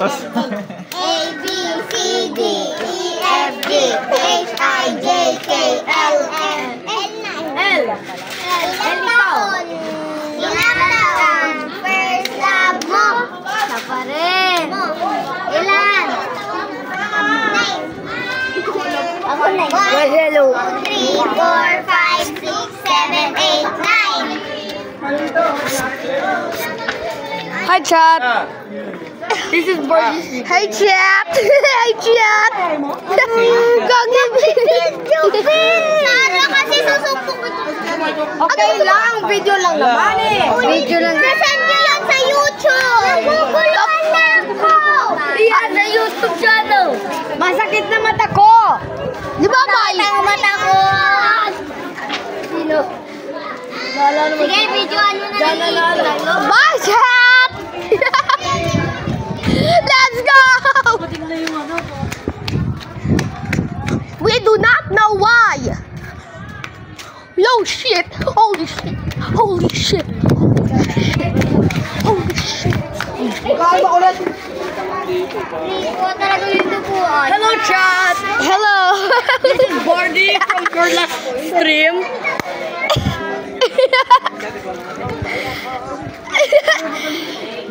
Utos. A, B, C, D, E, F, G, H, I, J, K, L, M, N, Ilang taon? Ilang taon? First love mo? Siya pa rin. Ilan? 9. Ako 9. Well, hello. 3, 4, 5, 6, 7, 8, 9. Hi, chat. This is Borges. Hi, chat. Hi, chat. Gagi video. Sana kasi susupok ito. Okay lang. Video lang naman eh. Video lang. Sasend nyo yan sa YouTube. Naguguluhan na ako. Yan sa YouTube channel. Masakit na mata ko. Di ba, Bay? Ang mata ko. Sino? Sige, videoan mo na lang. Bye, chat. Let's go. We do not know why. Yo, shit. Holy shit. Holy shit. Holy shit. Hello, chat. Hello. This is Bardi from your last stream.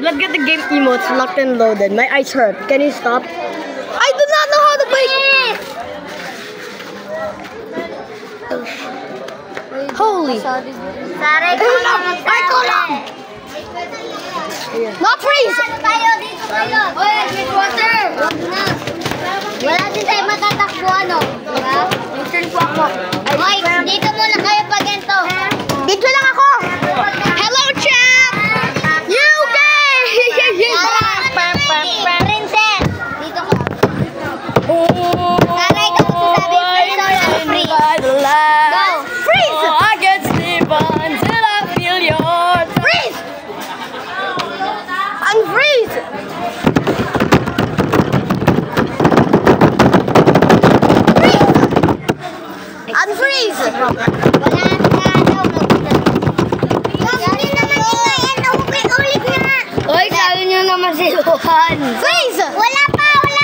Look at the game emotes locked and loaded. My eyes hurt. Can you stop? I do not know how to play. Holy. Saray ko lang. Ay, ko lang. Not freeze. Tayo, dito tayo. Oy, drink water. Wag na. Wala din tayo matatakbuhan, no? Diba? Turn po ako. Oy, dito muna kayo pag ganito. Dito lang ako. Hello, chat. UK. Princess. Dito ka. Saray ka magsasabi first or free. Go. Freeze. I get sleep until I feel yours. Freeze. Unfreeze. Unfreeze. Wala na daw. Hindi naman ingay. Ulit na. Oy, sabi niyo naman si Johan. Freeze. Wala pa. Ulit.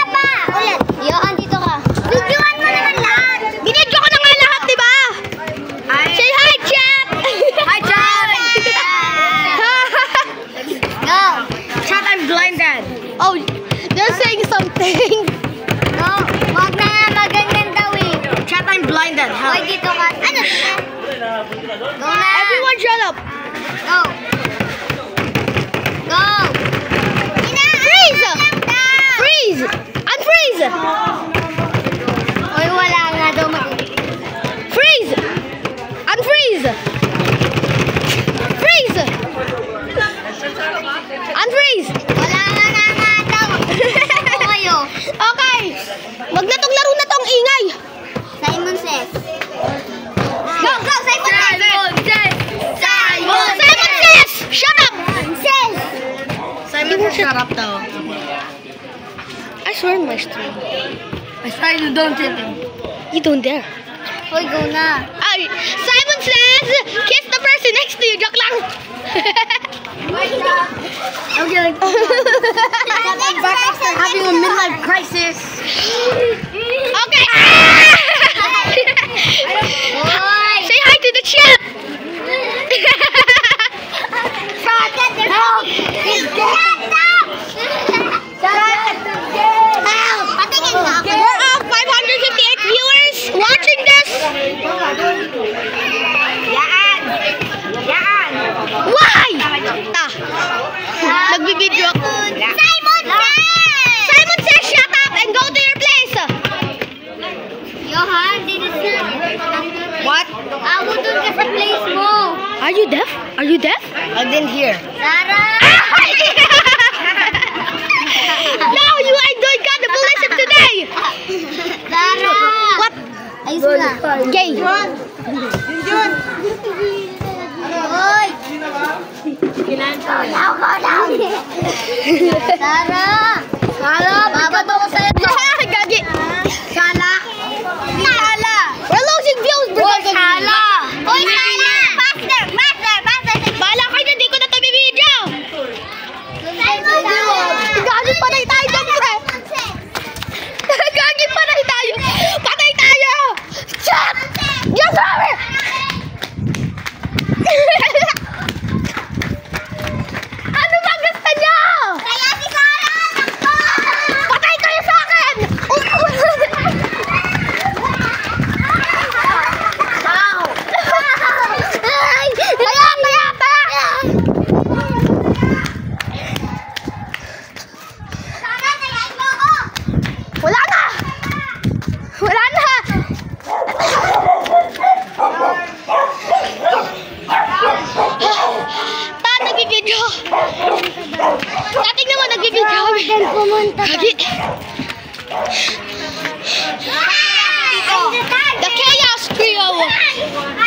Yohan, dito ka. Videoan mo naman lahat. Binidyo ko na nga lahat, di ba? Say hi, chat. Hi, chat. Go. Chat, I'm blinded. Oh, they're saying something. Go. Wag na maganyan daw eh. Chat, I'm blinded. Hoy, dito ka. Ano? Go na. Everyone shut up. Go. Go. Freeze. Freeze. Unfreeze. Hoy, wala nga daw Freeze. Unfreeze. Freeze. Unfreeze. Wala nga daw. Ako kayo. Okay. Wag na tong laro na tong ingay. Simon says. Go, Simon says. Simon says. Shut up. Says. Simon says shut up daw. I swear in my stream. I swear you don't tell him. You don't dare. Hoy, go na. Ay, Simon says, kiss the person next to you. Joke lang. Okay. I'm back after Having a midlife crisis. Okay. Hoy. Say hi to the chat. Help. Help. Patingin na ako. We're up 558 viewers watching this. Yan. Why? Nagbibideo ako. Simon says shut up and go to your place. Johan, dito na. What? Ako dun ka sa place mo. Are you deaf? Are you deaf? I didn't hear. Sarah. No, you ain't doing cannibalism today. Sarah. What? Ayos mo na. Gay. Hoy. Sarah. Babato ko sa'yo. Gagi. Sala. Sala. We're losing views, bro. Sala. Hoy, Sala. Faster. Bahala kayo, hindi ko na ito bibidyo. Simon. Gagi, patay tayo dyan. The Chaos Trio.